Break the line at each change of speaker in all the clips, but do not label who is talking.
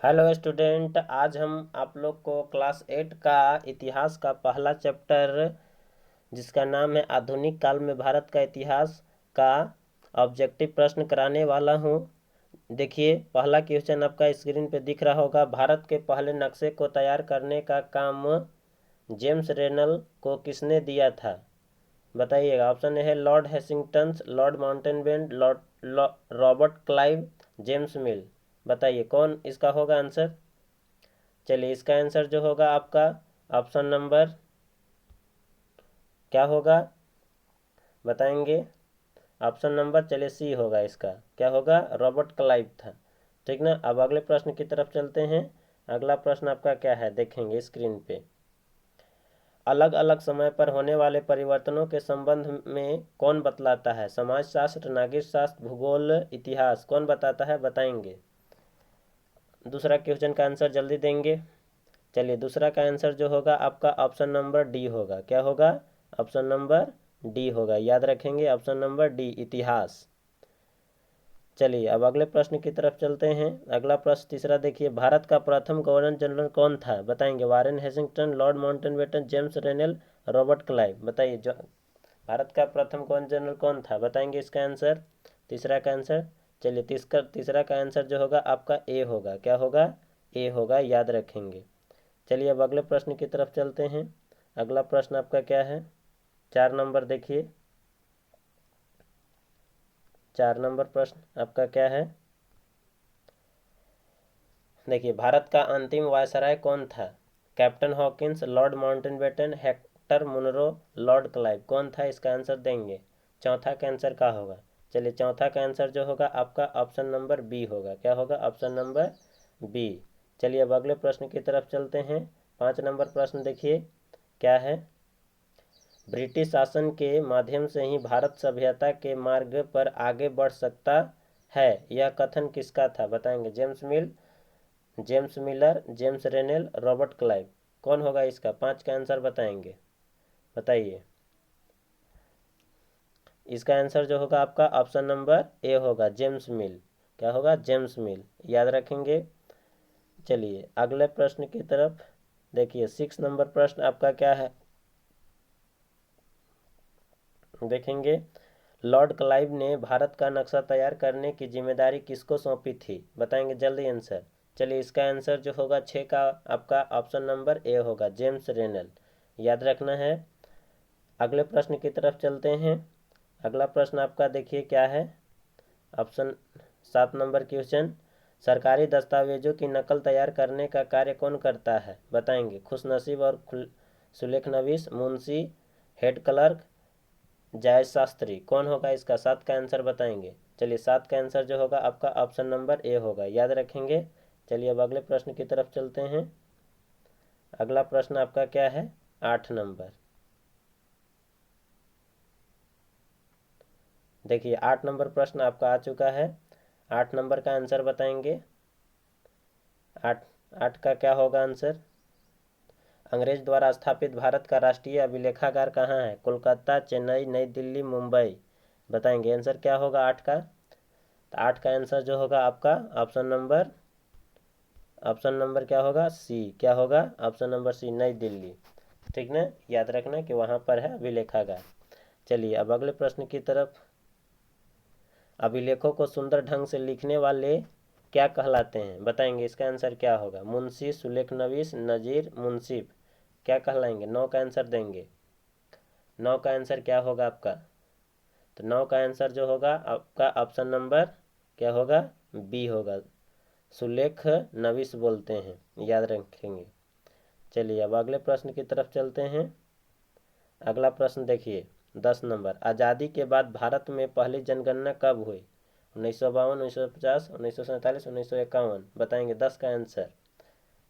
Hello student, आज हम आप लोग को क्लास 8 का इतिहास का पहला चैप्टर जिसका नाम है आधुनिक काल में भारत का इतिहास का ऑब्जेक्टिव प्रश्न कराने वाला हूँ। देखिए, पहला क्वेश्चन आपका स्क्रीन पे दिख रहा होगा। भारत के पहले नक्शे को तैयार करने का काम जेम्स रेनल को किसने दिया था? बताइएगा। ऑप्शन ए है लॉर्ड हेसिंगटन, lord Mountbatten, Robert Clive, James Mill. बताइए कौन इसका होगा आंसर। चलिए, इसका आंसर जो होगा आपका ऑप्शन नंबर क्या होगा बताएंगे। ऑप्शन नंबर चलिए सी होगा। इसका क्या होगा? रॉबर्ट क्लाइव था। ठीक ना। अब अगले प्रश्न की तरफ चलते हैं। अगला प्रश्न आपका क्या है देखेंगे स्क्रीन पे। अलग अलग समय पर होने वाले परिवर्तनों के संबंध में कौन बतलाता है? समाजशास्त्र, नागरिक शास्त्र, भूगोल, इतिहास। कौन बताता है? बताएंगे। दूसरा क्वेश्चन का आंसर जल्दी देंगे। चलिए, दूसरा का आंसर जो होगा आपका ऑप्शन नंबर डी होगा। क्या होगा? ऑप्शन नंबर डी होगा। याद रखेंगे, ऑप्शन नंबर डी, इतिहास। चलिए, अब अगले प्रश्न की तरफ चलते हैं। अगला प्रश्न तीसरा देखिए। भारत का प्रथम गवर्नर जनरल कौन था? बताएंगे। Warren हेसिंगटन, Lord माउंटेनबेटन, James Rennell, Robert Clive. बताइए, जो भारत का प्रथम गवर्नर जनरल कौन था? बताएंगे इसका आंसर, तीसरा का आंसर। चलिए, तीसरा का आंसर जो होगा आपका ए होगा। क्या होगा? ए होगा। याद रखेंगे। चलिए, अब अगले प्रश्न की तरफ चलते हैं। अगला प्रश्न आपका क्या है? 4 नंबर देखिए। 4 नंबर प्रश्न आपका क्या है? देखिए, भारत का अंतिम वायसराय कौन था? Captain Hawkins, lord Mountbatten, Hector Munro, lord Clive. कौन था? इसका आंसर देंगे। चौथा का आंसर क्या होगा? चलिए, चौथा का आंसर जो होगा आपका ऑप्शन नंबर बी होगा। क्या होगा? Option number B. चलिए, अब अगले प्रश्न की तरफ चलते हैं। 5 नंबर प्रश्न देखिए क्या है। ब्रिटिश शासन के माध्यम से ही भारत सभ्यता के मार्ग पर आगे बढ़ सकता है, यह कथन किसका था? बताएंगे। James Mill, James Miller, James Rennell, Robert Clive. कौन होगा इसका? 5 का आंसर बताएंगे। बताइए। इसका आंसर जो होगा आपका ऑप्शन नंबर ए होगा, जेम्स मिल। क्या होगा? जेम्स मिल। याद रखेंगे। चलिए, अगले प्रश्न की तरफ देखिए। 6 नंबर प्रश्न आपका क्या है देखेंगे। लॉर्ड क्लाइव ने भारत का नक्शा तैयार करने की जिम्मेदारी किसको सौंपी थी? बताएंगे जल्दी आंसर। चलिए, इसका आंसर जो होगा 6 का आपका ऑप्शन नंबर ए होगा, जेम्स रेनल। याद रखना है। अगले प्रश्न की तरफ चलते हैं। अगला प्रश्न आपका देखिए क्या है। Option 7 number question. सरकारी दस्तावेजों की नकल तैयार करने का कार्य कौन करता है? बताएंगे। खुशनसीब और सुलेखनवीस, मुंशी, हेड क्लर्क, जायज शास्त्री। कौन होगा इसका? 7 का आंसर बताएंगे। चलिए, 7 का आंसर जो होगा आपका ऑप्शन नंबर ए होगा। याद रखेंगे। चलिए, अब अगले प्रश्न की तरफ चलते हैं। अगला प्रश्न आपका क्या है? 8 नंबर देखिए। 8 नंबर प्रश्न आपका आ चुका है। 8 नंबर का आंसर बताएंगे। 8 8 का क्या होगा आंसर? अंग्रेज द्वारा स्थापित भारत का राष्ट्रीय अभिलेखागार कहाँ है? कोलकाता, चेन्नई, नई दिल्ली, मुंबई। बताएंगे आंसर क्या होगा 8 का। तो 8 का आंसर जो होगा आपका ऑप्शन नंबर क्या होगा? सी। क्या होगा? ऑप्शन नंबर सी, नई दिल्ली। ठीक ना। याद रखना कि वहाँ पर है अभिलेखागार। चलिए, अब अगले प्रश्न की तरफ। अभिलेखों को सुंदर ढंग से लिखने वाले क्या कहलाते हैं? बताएंगे। इसका आंसर क्या होगा? मुंशी, सुलेखनवीस, नजीर, मुंसिफ। क्या कहलाएंगे? 9 का आंसर देंगे। 9 का आंसर क्या होगा आपका? तो 9 का आंसर जो होगा आपका ऑप्शन नंबर क्या होगा? बी होगा, सुलेख नवीस बोलते हैं। याद रखेंगे। चलिए, अब अगले प्रश्न की तरफ चलते हैं। अगला प्रश्न देखिए। 10 नंबर। आज़ादी के बाद भारत में पहली जनगणना कब हुई? 1952, 1950, 1947, 1951। बताएंगे 10 का आंसर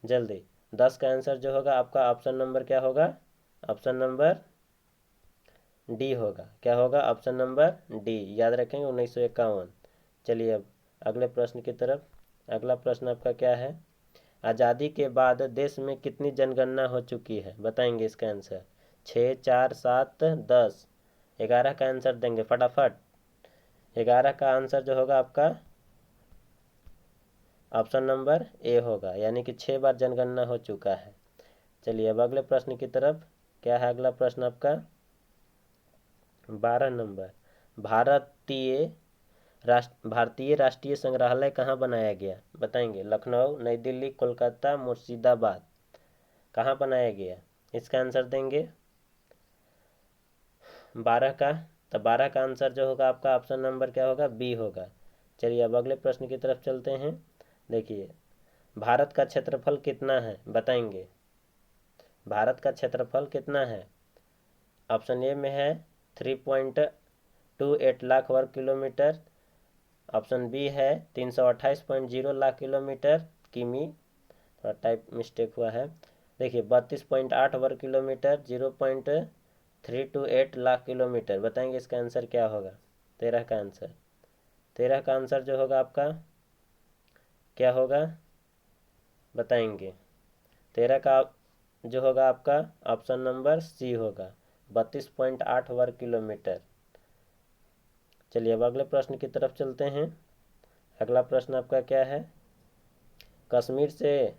जल्दी। 10 का आंसर जो होगा आपका ऑप्शन नंबर क्या होगा? ऑप्शन नंबर डी होगा। क्या होगा? Option number D. याद रखेंगे, 1951। चलिए, अब अगले प्रश्न की तरफ। अगला प्रश्न आपका क्या है? आज़ादी के बाद देश में कितनी जनगणना हो चुकी है? बताएंगे इसका आंसर। 6, 4, 7, 10। 11 का आंसर देंगे फटाफट। 11 का आंसर जो होगा आपका ऑप्शन नंबर ए होगा, यानी कि 6 बार जनगणना हो चुका है। चलिए अब अगले प्रश्न की तरफ। क्या है अगला प्रश्न आपका? 12 नंबर। भारतीय राष्ट्रीय संग्रहालय कहाँ बनाया गया? बताएंगे। लखनऊ, नई दिल्ली, कोलकाता, मुर्शिदाबाद। कहाँ बनाया गया? इसका आंसर देंगे 12 का। तो 12 का आंसर जो होगा आपका ऑप्शन नंबर क्या होगा? बी होगा। चलिए अब अगले प्रश्न की तरफ चलते हैं। देखिए, भारत का क्षेत्रफल कितना है? बताएंगे। भारत का क्षेत्रफल कितना है? ऑप्शन ए में है 3.28 लाख वर्ग किलोमीटर। ऑप्शन बी है 328.0 लाख किलोमीटर किमी। थोड़ा टाइप मिस्टेक हुआ है। देखिए 32.8 वर्ग किलोमीटर, 0.328 लाख किलोमीटर। बताएंगे इसका आंसर क्या होगा? 13 का आंसर। 13 का आंसर जो होगा आपका क्या होगा? बताएंगे। 13 का जो होगा आपका ऑप्शन नंबर सी होगा, 32.8 वर्ग किलोमीटर। चलिए अब अगले प्रश्न की तरफ चलते हैं। अगला प्रश्न आपका क्या है? कश्मीर से,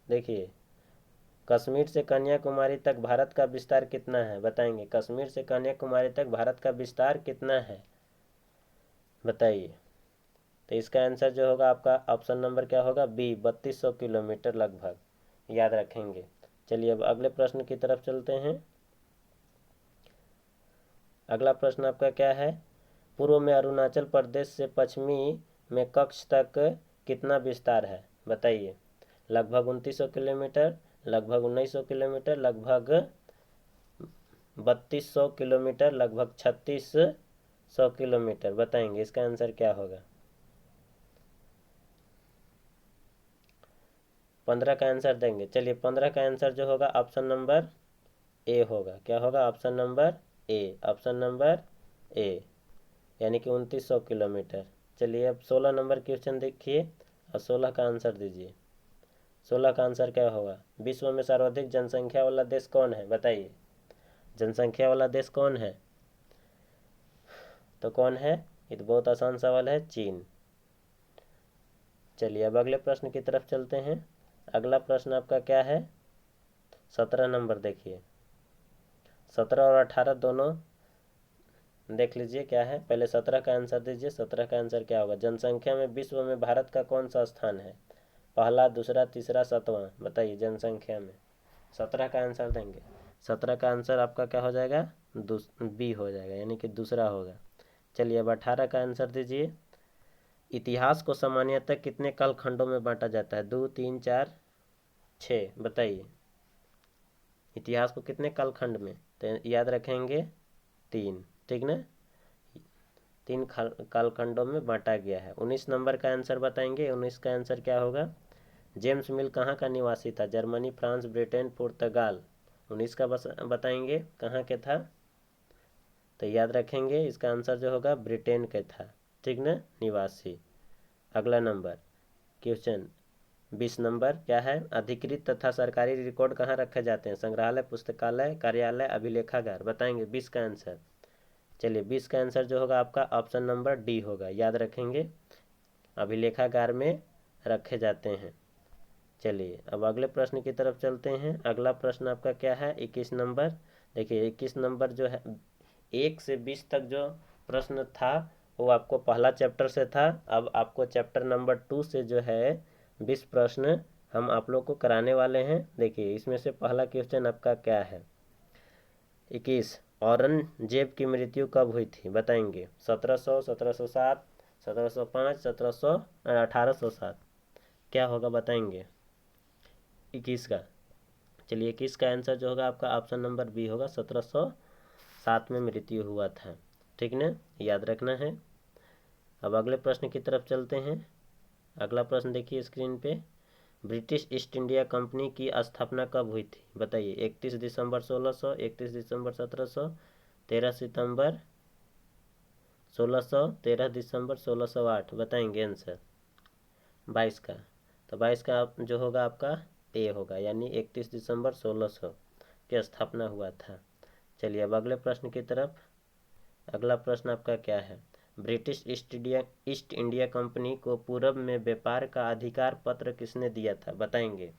देखिए, कश्मीर से कन्याकुमारी तक भारत का विस्तार कितना है? बताएंगे। कश्मीर से कन्याकुमारी तक भारत का विस्तार कितना है? बताइए। तो इसका आंसर जो होगा आपका ऑप्शन नंबर क्या होगा? बी, 3200 किलोमीटर लगभग। याद रखेंगे। चलिए अब अगले प्रश्न की तरफ चलते हैं। अगला प्रश्न आपका क्या है? पूर्व में अरुणाचल प्रदेश से पश्चिमी में कच्छ तक कितना विस्तार है? बताइए। लगभग 2900 किलोमीटर, लगभग 1900 किलोमीटर, लगभग 3200 किलोमीटर, लगभग 3600 किलोमीटर। बताएंगे इसका आंसर क्या होगा? 15 का आंसर देंगे। चलिए 15 का आंसर जो होगा ऑप्शन नंबर ए होगा। क्या होगा? Option number A. Option number A, यानी कि 2900 किलोमीटर। चलिए अब 16 नंबर क्वेश्चन देखिए और 16 का आंसर दीजिए। 16 का आंसर क्या होगा? विश्व में सर्वाधिक जनसंख्या वाला देश कौन है? बताइए। जनसंख्या वाला देश कौन है? तो कौन है? ये तो बहुत आसान सवाल है, चीन। चलिए अब अगले प्रश्न की तरफ चलते हैं। अगला प्रश्न आपका क्या है? 17 नंबर देखिए। 17 और 18 दोनों देख लीजिए क्या है। पहले 17 का आंसर दीजिए। 17 का आंसर क्या होगा? जनसंख्या में विश्व में भारत का कौन सा स्थान है? पहला, दूसरा, तीसरा, सातवां। बताइए जनसंख्या में। 17 का आंसर देंगे। 17 का आंसर आपका क्या हो जाएगा? बी हो जाएगा, यानी कि दूसरा होगा। चलिए अब 18 का आंसर दीजिए। इतिहास को सामान्यतः कितने कालखंडों में बांटा जाता है? 2, 3, 4, 6। बताइए इतिहास को कितने कालखंड में? तो याद रखेंगे 3। ठीक ना? 3 कालखंडों में बांटा गया है। 19 नंबर का आंसर बताएंगे। 19 का आंसर क्या होगा? जेम्स मिल कहाँ का निवासी था? जर्मनी, फ्रांस, ब्रिटेन, पुर्तगाल। 19 का बस बताएंगे कहाँ के था? तो याद रखेंगे इसका आंसर जो होगा ब्रिटेन का था। ठीक ना? निवासी। अगला नंबर क्वेश्चन 20 नंबर क्या है? अधिकृत तथा सरकारी रिकॉर्ड कहाँ रखे जाते हैं? संग्रहालय, पुस्तकालय, कार्यालय, अभिलेखागार। बताएंगे 20 का आंसर। चलिए 20 का आंसर जो होगा आपका ऑप्शन नंबर डी होगा। याद रखेंगे, अभिलेखागार में रखे जाते हैं। चलिए अब अगले प्रश्न की तरफ चलते हैं। अगला प्रश्न आपका क्या है? 21 नंबर। देखिए 21 नंबर जो है 1 से 20 तक जो प्रश्न था वो आपको पहला चैप्टर से था। अब आपको चैप्टर नंबर 2 से जो है 20 प्रश्न हम आप लोग को कराने वाले हैं। देखिए इसमें से पहला क्वेश्चन आपका क्या है? 21, औरंगजेब की मृत्यु कब हुई थी? बताएंगे। 1700, 1707, 1705, 1700, 1807। क्या होगा? बताएंगे 21 का। चलिए 21 का आंसर जो होगा आपका ऑप्शन नंबर बी होगा, 1707 में मृत्यु हुआ था। ठीक ना? याद रखना है। अब अगले प्रश्न की तरफ चलते हैं। अगला प्रश्न देखिए स्क्रीन पे। ब्रिटिश ईस्ट इंडिया कंपनी की स्थापना कब हुई थी? बताइए। 31 दिसंबर 1600, 31 दिसंबर 1700, 13 सितंबर 1600, 13 दिसंबर 1608। बताएंगे आंसर 22 का। तो 22 का जो होगा आपका ए होगा, यानी 31 दिसंबर 1600 की स्थापना हुआ था। चलिए अब अगले प्रश्न की तरफ। अगला प्रश्न आपका क्या है? ब्रिटिश ईस्ट इंडिया कंपनी को पूर्व में व्यापार का अधिकार पत्र किसने दिया था, बताएंगे।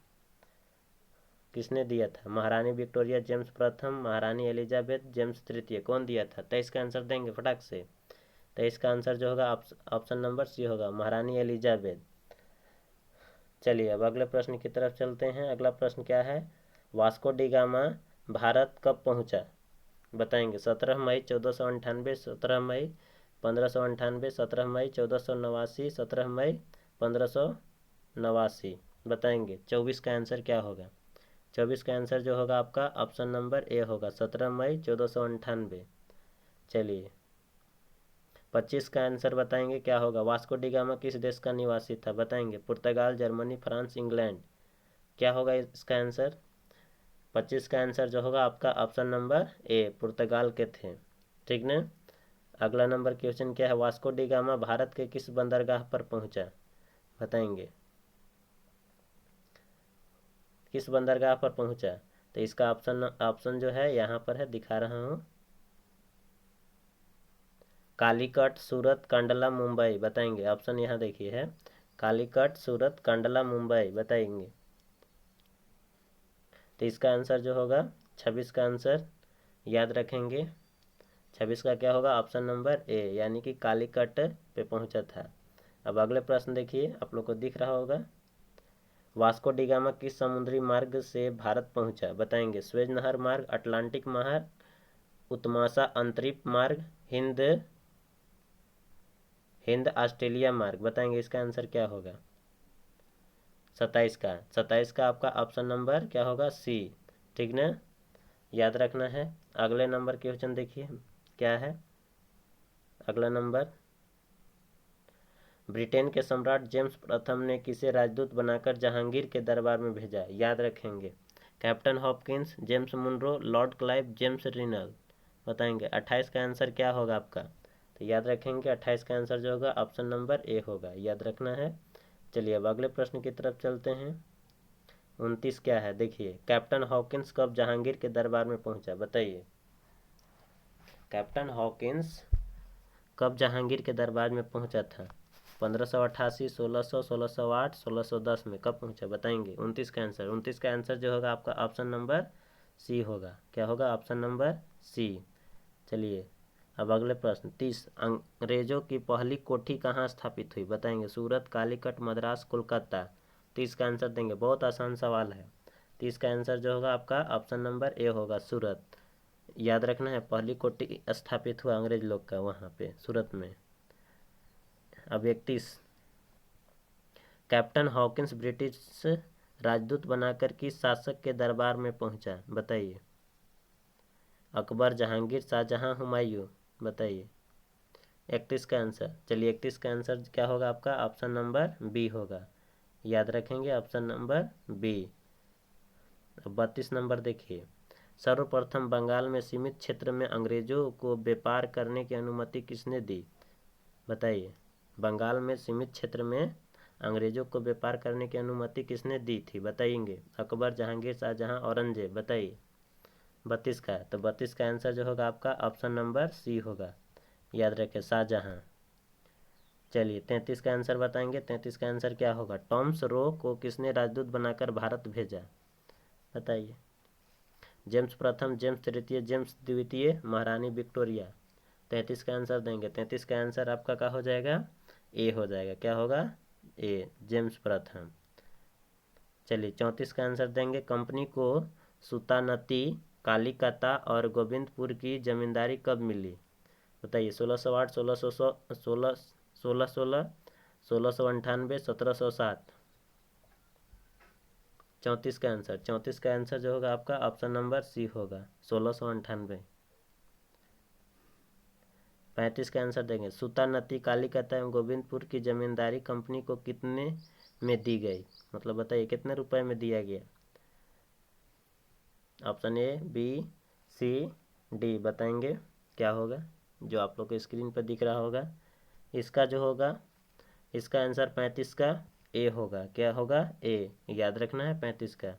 किसने दिया था? महारानी विक्टोरिया, जेम्स प्रथम, महारानी एलिजाबेथ, जेम्स तृतीय, कौन दिया था? 23 का आंसर देंगे फटाक से। 23 का आंसर जो होगा ऑप्शन नंबर सी होगा, महारानी एलिजाबेथ। चलिए अब अगले प्रश्न की तरफ चलते हैं। अगला प्रश्न क्या है? वास्को डी गामा भारत कब पहुंचा, बताएंगे। 17 मई 1498, 17 मई 1598, 17 मई 1489, 17 मई 1589, बताएंगे। 24 का आंसर क्या होगा? 24 का आंसर जो होगा आपका ऑप्शन नंबर ए होगा, 17 मई 1498। चलिए 25 का आंसर बताएंगे क्या होगा? वास्को डी गामा किस देश का निवासी था, बताएंगे। पुर्तगाल, जर्मनी, फ्रांस, इंग्लैंड, क्या होगा इसका आंसर? 25 का आंसर जो होगा आपका ऑप्शन नंबर ए, पुर्तगाल के थे, ठीक ना। अगला नंबर क्वेश्चन क्या है? वास्को डी गामा भारत के किस बंदरगाह पर पहुंचा, बताएंगे। किस बंदरगाह पर पहुंचा? तो इसका ऑप्शन जो है यहाँ पर है, दिखा रहा हूँ। कालीकट, सूरत, कंडला, मुंबई, बताएंगे। ऑप्शन यहाँ देखिए है, कालीकट, सूरत, कंडला, मुंबई, बताएंगे। तो इसका आंसर जो होगा 26 का आंसर याद रखेंगे। 26 का क्या होगा? ऑप्शन नंबर ए, यानी कि कालीकट पे पहुंचा था। अब अगले प्रश्न देखिए, आप लोग को दिख रहा होगा। वास्को डी गामा किस समुद्री मार्ग से भारत पहुंचा, बताएंगे। स्वेज नहर मार्ग, अटलांटिक मार्ग, उत्तमासा अंतरिक्ष मार्ग, हिंद ऑस्ट्रेलिया मार्ग, बताएंगे। इसका आंसर क्या होगा? 27 का आपका ऑप्शन नंबर क्या होगा? सी, ठीक ना, याद रखना है। अगले नंबर क्वेश्चन देखिए क्या है। अगला नंबर, ब्रिटेन के सम्राट जेम्स प्रथम ने किसे राजदूत बनाकर जहांगीर के दरबार में भेजा, याद रखेंगे। Captain Hopkins, James Monroe, lord Clive, James Rennell, बताएंगे। 28 का आंसर क्या होगा आपका? तो याद रखेंगे 28 का आंसर जो होगा ऑप्शन नंबर ए होगा, याद रखना है। चलिए अब अगले प्रश्न की तरफ चलते हैं। 29 क्या है देखिए, कैप्टन हॉकिंस कब जहांगीर के दरबार में पहुंचा, बताइए। कैप्टन हॉकिंस कब जहांगीर के दरबार में पहुंचा था? 1588, 1600, 1608, 1610 में कब पहुंचा, बताएंगे। 29 का आंसर जो होगा आपका ऑप्शन नंबर सी होगा, क्या होगा? Option number C. चलिए अब अगले प्रश्न 30, अंग्रेजों की पहली कोठी कहाँ स्थापित हुई, बताएंगे। सूरत, कालीकट, मद्रास, कोलकाता। 30 का आंसर देंगे, बहुत आसान सवाल है। 30 का आंसर जो होगा आपका ऑप्शन नंबर ए होगा, सूरत, याद रखना है। पहली कोठी स्थापित हुआ अंग्रेज लोग का वहाँ पे सूरत में। अब 31, कैप्टन हॉकिंस ब्रिटिश राजदूत बनाकर किस शासक के दरबार में पहुंचा, बताइए। अकबर, जहांगीर, शाहजहां, हुमायूं, बताइए। 31 का आंसर, चलिए 31 का आंसर क्या होगा आपका? ऑप्शन नंबर बी होगा, याद रखेंगे ऑप्शन नंबर बी। अब 32 नंबर देखिए, सर्वप्रथम बंगाल में सीमित क्षेत्र में अंग्रेजों को व्यापार करने की अनुमति किसने दी, बताइए। बंगाल में सीमित क्षेत्र में अंग्रेजों को व्यापार करने की अनुमति किसने दी थी, बताएंगे। अकबर, जहांगीर, शाहजहां, औरंगजेब, बताइए। 32 का, तो 32 का आंसर जो होगा आपका ऑप्शन नंबर सी होगा, याद रखें, शाहजहां। चलिए 33 का आंसर बताएंगे। 33 का आंसर क्या होगा? टॉमस रो को किसने राजदूत बनाकर भारत भेजा, बताइए। जेम्स प्रथम, जेम्स तृतीय, जेम्स द्वितीय, महारानी विक्टोरिया। 33 का आंसर देंगे। 33 का आंसर आपका क्या हो जाएगा? ए हो जाएगा, क्या होगा? ए, जेम्स प्रथम। चलिए 34 का आंसर देंगे, कंपनी को सुतानती, कालीकता और गोविंदपुर की जमींदारी कब मिली, बताइए। 1608, 1616, 1616, 1698, 1707। 34 का आंसर, 34 का आंसर जो होगा आपका ऑप्शन नंबर सी होगा, 1698। 35 का आंसर देंगे, सुतानती, कालीकता एवं गोविंदपुर की जमींदारी कंपनी को कितने में दी गई, मतलब बताइए कितने रुपए में दिया गया। Option A, B, C, D, बताएंगे क्या होगा, जो आप लोग को स्क्रीन पर दिख रहा होगा। इसका जो होगा, इसका आंसर 35 का ए होगा, क्या होगा? ए, याद रखना है 35 का।